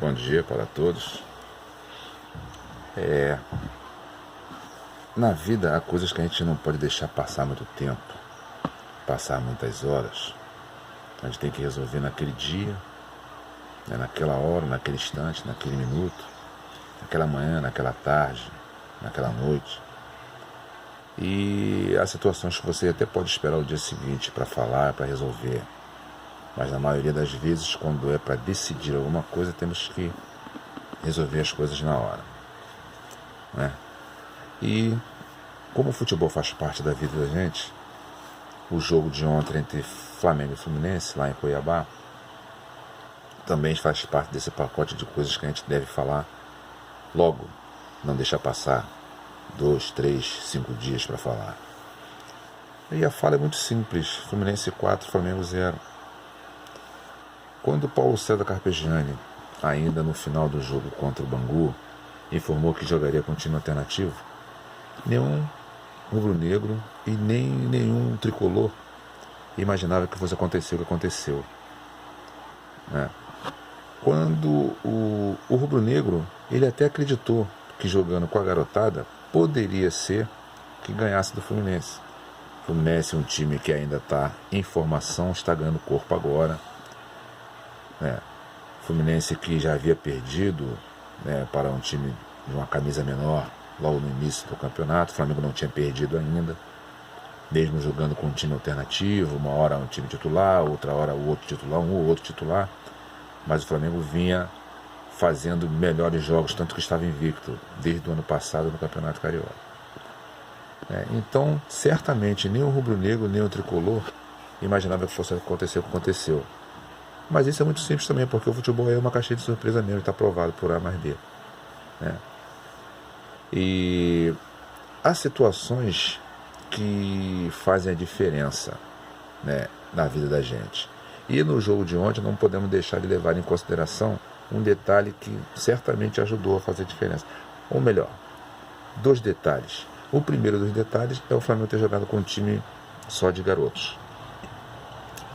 Bom dia para todos. Na vida há coisas que a gente não pode deixar passar muito tempo, passar muitas horas. A gente tem que resolver naquele dia, né, naquela hora, naquele instante, naquele minuto, naquela manhã, naquela tarde, naquela noite. E há situações que você até pode esperar o dia seguinte para falar, para resolver. Mas na maioria das vezes, quando é para decidir alguma coisa, temos que resolver as coisas na hora, né? E como o futebol faz parte da vida da gente, o jogo de ontem entre Flamengo e Fluminense, lá em Cuiabá, também faz parte desse pacote de coisas que a gente deve falar logo, não deixar passar 2, 3, 5 dias para falar. E a fala é muito simples: Fluminense 4, Flamengo 0. Quando Paulo César Carpegiani, ainda no final do jogo contra o Bangu, informou que jogaria com time alternativo, nenhum rubro-negro e nem nenhum tricolor imaginava que fosse acontecer o que aconteceu, né? Quando o rubro-negro, ele até acreditou que jogando com a garotada poderia ser que ganhasse do Fluminense. O Fluminense é um time que ainda está em formação, está ganhando corpo agora, né? Fluminense que já havia perdido, né, para um time de uma camisa menor logo no início do campeonato. O Flamengo não tinha perdido ainda, mesmo jogando com um time alternativo, uma hora um time titular, outra hora o outro titular, um ou outro titular, mas o Flamengo vinha fazendo melhores jogos, tanto que estava invicto desde o ano passado no Campeonato Carioca. Então, certamente nem o rubro-negro nem o tricolor imaginava que fosse acontecer o que aconteceu. Mas isso é muito simples também, porque o futebol é uma caixinha de surpresa mesmo, está provado por A mais B, né? E há situações que fazem a diferença, né, na vida da gente. E no jogo de ontem não podemos deixar de levar em consideração um detalhe que certamente ajudou a fazer a diferença. Ou melhor, 2 detalhes. O primeiro dos detalhes é o Flamengo ter jogado com um time só de garotos.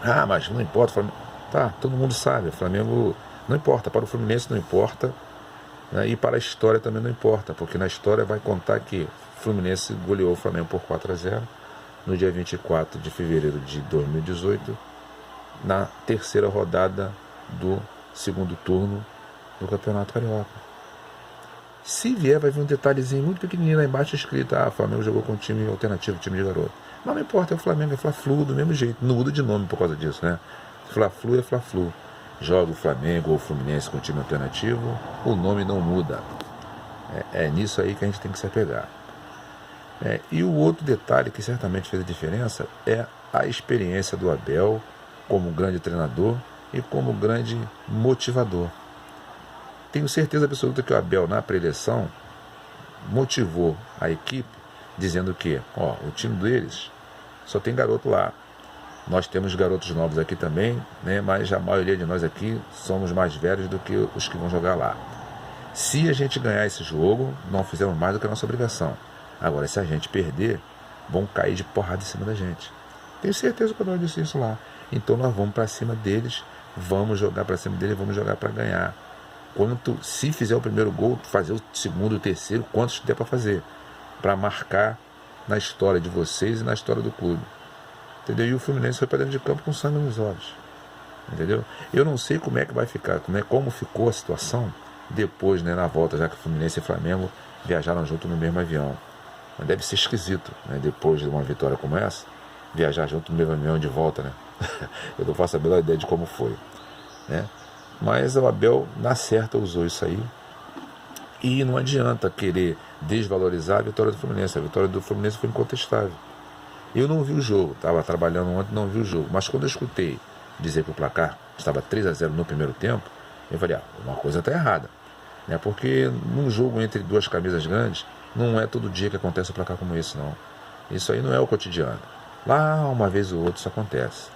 Ah, mas não importa, Flamengo... Tá, todo mundo sabe, o Flamengo não importa, para o Fluminense não importa, né, e para a história também não importa, porque na história vai contar que o Fluminense goleou o Flamengo por 4-0 no dia 24 de fevereiro de 2018, na terceira rodada do segundo turno do Campeonato Carioca. Se vier, vai vir um detalhezinho muito pequenininho lá embaixo escrito: o Flamengo jogou com um time alternativo, time de garoto. Mas não importa, é o Flamengo, é Fla-Flu do mesmo jeito, não muda de nome por causa disso, né? Fla-Flu é Fla-Flu. Joga o Flamengo ou o Fluminense com time alternativo, o nome não muda. É nisso aí que a gente tem que se apegar. E o outro detalhe que certamente fez a diferença é a experiência do Abel como grande treinador e como grande motivador. Tenho certeza absoluta que o Abel, na pré-eleição, motivou a equipe dizendo que o time deles só tem garoto lá. Nós temos garotos novos aqui também, né, mas a maioria de nós aqui somos mais velhos do que os que vão jogar lá. Se a gente ganhar esse jogo, não fizemos mais do que a nossa obrigação. Agora, se a gente perder, vão cair de porrada em cima da gente. Tenho certeza que o Abel disse isso lá. Então nós vamos para cima deles, vamos jogar para cima deles, vamos jogar para ganhar. Se fizer o primeiro gol, fazer o segundo, o terceiro, quantos der para fazer, para marcar na história de vocês e na história do clube. Entendeu? E o Fluminense foi para dentro de campo com sangue nos olhos. Entendeu? Eu não sei como é que vai ficar, como ficou a situação depois, né, na volta, já que o Fluminense e o Flamengo viajaram junto no mesmo avião. Mas deve ser esquisito, né, depois de uma vitória como essa, viajar junto no mesmo avião de volta, né? Eu não faço a menor ideia de como foi, né? Mas o Abel, na certa, usou isso aí. E não adianta querer desvalorizar a vitória do Fluminense. A vitória do Fluminense foi incontestável. Eu não vi o jogo, estava trabalhando ontem, não vi o jogo. Mas quando eu escutei dizer que o placar estava 3-0 no primeiro tempo, eu falei, uma coisa está errada, né? Porque num jogo entre duas camisas grandes, não é todo dia que acontece um placar como esse, não. Isso aí não é o cotidiano. Lá, uma vez ou outra, isso acontece,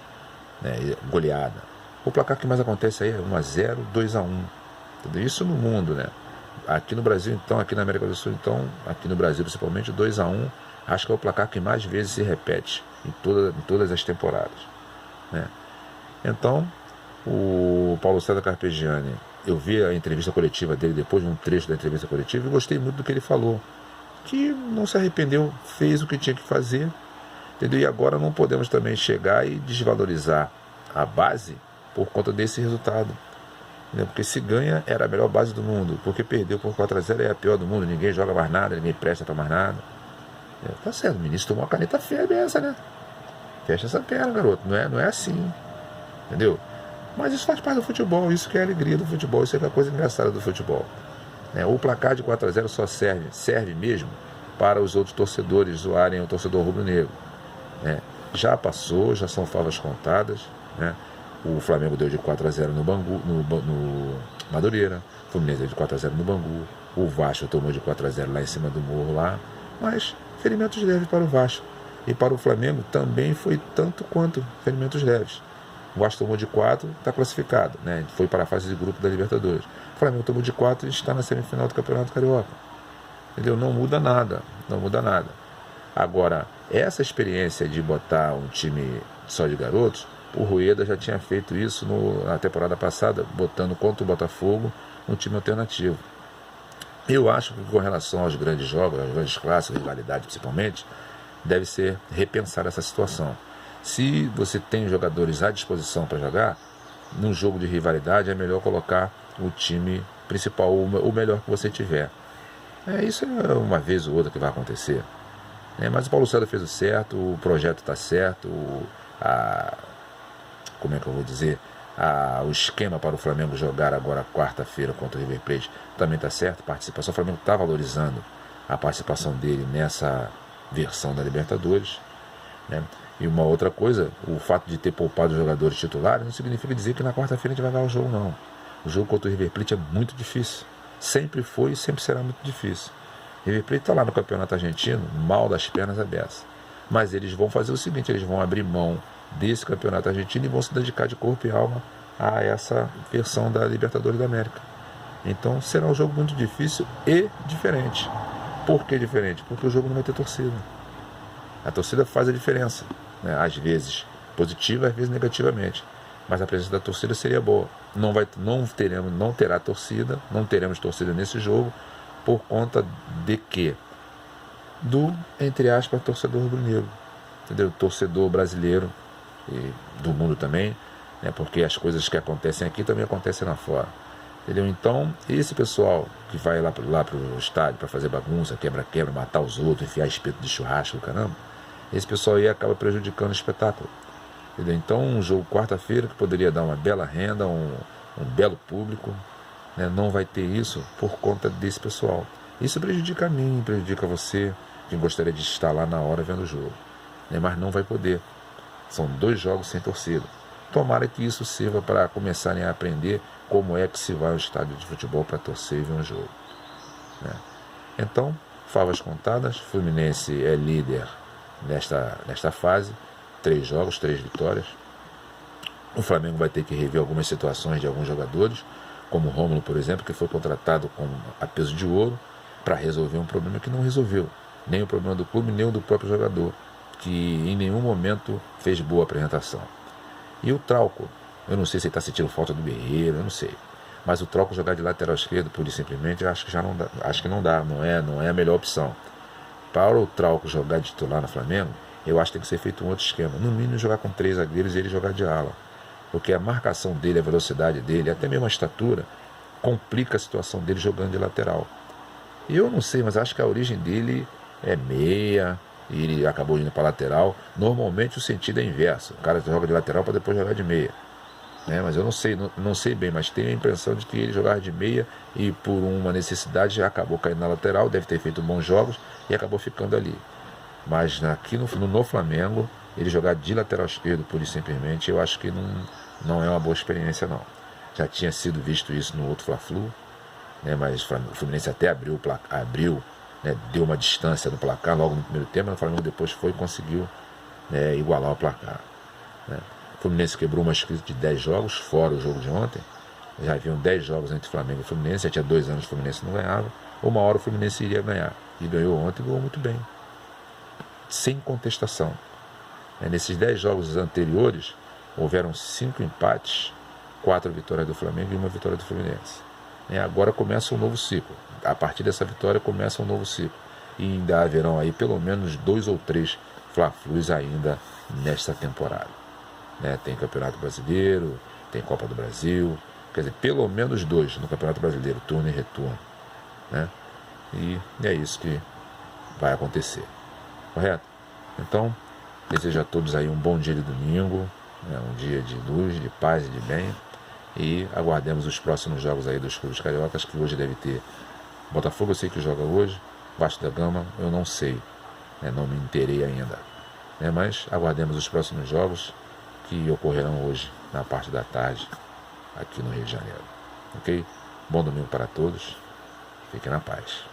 né? Goleada. O placar que mais acontece aí é 1-0, 2-1. Entendeu? Isso no mundo, né? Aqui no Brasil, então, aqui na América do Sul, então, aqui no Brasil principalmente, 2-1, acho que é o placar que mais vezes se repete em todas as temporadas, né? Então, o Paulo César Carpegiani eu vi a entrevista coletiva dele depois, um trecho da entrevista coletiva, e gostei muito do que ele falou. Que não se arrependeu, fez o que tinha que fazer, entendeu? E agora não podemos também chegar e desvalorizar a base por conta desse resultado. Entendeu? Porque se ganha, era a melhor base do mundo. Porque perdeu por 4-0 é a pior do mundo, ninguém joga mais nada, ninguém presta para mais nada. Tá certo, o ministro tomou uma caneta feia dessa, né? Fecha essa perna, garoto. Não é assim. Entendeu? Mas isso faz parte do futebol, isso que é a alegria do futebol, isso é a coisa engraçada do futebol. O placar de 4-0 só serve mesmo para os outros torcedores zoarem o torcedor rubro-negro. Já passou, já são favas contadas. O Flamengo deu de 4-0 no Madureira, o Fluminense deu de 4-0 no Bangu, o Vasco tomou de 4-0 lá em cima do morro lá, mas ferimentos leves para o Vasco. E para o Flamengo também foi tanto quanto ferimentos leves. O Vasco tomou de 4, está classificado, foi para a fase de grupo da Libertadores. O Flamengo tomou de 4 e está na semifinal do Campeonato Carioca. Entendeu? Não muda nada. Agora, essa experiência de botar um time só de garotos, o Rueda já tinha feito isso na temporada passada, botando contra o Botafogo um time alternativo. Eu acho que com relação aos grandes jogos, aos grandes clássicos, rivalidade principalmente, deve ser repensar essa situação. Se você tem jogadores à disposição para jogar, num jogo de rivalidade é melhor colocar o time principal, o melhor que você tiver. Isso é uma vez ou outra que vai acontecer. Mas o Paulo César fez o certo, o projeto está certo, como é que eu vou dizer? O esquema para o Flamengo jogar agora quarta-feira contra o River Plate também está certo, participação. O Flamengo está valorizando a participação dele nessa versão da Libertadores. E uma outra coisa, o fato de ter poupado os jogadores titulares não significa dizer que na quarta-feira a gente vai ganhar o jogo, não. O jogo contra o River Plate é muito difícil. Sempre foi e sempre será muito difícil. O River Plate está lá no Campeonato Argentino, mal das pernas abertas. Mas eles vão fazer o seguinte, eles vão abrir mão desse Campeonato Argentino e vão se dedicar de corpo e alma a essa versão da Libertadores da América. Então será um jogo muito difícil e diferente. Por que diferente? Porque o jogo não vai ter torcida. A torcida faz a diferença. Às vezes positiva, às vezes negativamente, mas a presença da torcida seria boa. Não teremos torcida nesse jogo por conta de que entre aspas, torcedor rubro-negro, entendeu? Torcedor brasileiro e do mundo também, porque as coisas que acontecem aqui também acontecem lá fora, entendeu? Então esse pessoal que vai lá pro estádio para fazer bagunça, quebra-quebra, matar os outros, enfiar espeto de churrasco, caramba, esse pessoal aí acaba prejudicando o espetáculo, entendeu? Então um jogo quarta-feira que poderia dar uma bela renda, um belo público, não vai ter isso por conta desse pessoal. Isso prejudica a mim, prejudica você, quem gostaria de estar lá na hora vendo o jogo, mas não vai poder. São 2 jogos sem torcida. Tomara que isso sirva para começarem a aprender como é que se vai ao estádio de futebol para torcer e ver um jogo. Então, favas contadas, Fluminense é líder nesta fase, 3 jogos, 3 vitórias. O Flamengo vai ter que rever algumas situações de alguns jogadores, como o Rômulo, por exemplo, que foi contratado a peso de ouro para resolver um problema que não resolveu. Nem o problema do clube, nem o do próprio jogador, que em nenhum momento fez boa apresentação. E o Trauco, eu não sei se ele está sentindo falta do Guerreiro, eu não sei. Mas o Trauco jogar de lateral esquerdo, pura e simplesmente, acho que não dá, não é a melhor opção. Para o Trauco jogar de titular no Flamengo, eu acho que tem que ser feito um outro esquema. No mínimo jogar com 3 zagueiros e ele jogar de ala. Porque a marcação dele, a velocidade dele, até mesmo a estatura, complica a situação dele jogando de lateral. E eu não sei, mas acho que a origem dele é meia, e ele acabou indo para lateral. Normalmente o sentido é inverso, o cara joga de lateral para depois jogar de meia, mas eu não sei bem, mas tenho a impressão de que ele jogava de meia e por uma necessidade já acabou caindo na lateral, deve ter feito bons jogos e acabou ficando ali. Mas aqui no Flamengo, ele jogar de lateral esquerdo pura e simplesmente, eu acho que não é uma boa experiência, não. Já tinha sido visto isso no outro Fla-Flu, mas o Fluminense até abriu, deu uma distância no placar logo no primeiro tempo, mas o Flamengo depois foi e conseguiu igualar o placar. O Fluminense quebrou uma escrita de 10 jogos, fora o jogo de ontem. Já haviam 10 jogos entre Flamengo e Fluminense, já tinha 2 anos que o Fluminense não ganhava. Uma hora o Fluminense iria ganhar, e ganhou ontem, ganhou muito bem, sem contestação. Nesses 10 jogos anteriores, houveram 5 empates 4 vitórias do Flamengo e 1 vitória do Fluminense. Agora começa um novo ciclo. A partir dessa vitória começa um novo ciclo. E ainda haverão aí pelo menos 2 ou 3 Fla-Flus ainda nesta temporada. Tem Campeonato Brasileiro, tem Copa do Brasil, quer dizer, pelo menos 2 no Campeonato Brasileiro, turno e retorno. E é isso que vai acontecer. Correto? Então, desejo a todos aí um bom dia de domingo, um dia de luz, de paz e de bem. E aguardemos os próximos jogos aí dos clubes cariocas, que hoje deve ter Botafogo, eu sei que joga hoje, Vasco da Gama, eu não sei, não me inteirei ainda. Mas aguardemos os próximos jogos que ocorrerão hoje, na parte da tarde, aqui no Rio de Janeiro. Ok? Bom domingo para todos, fiquem na paz.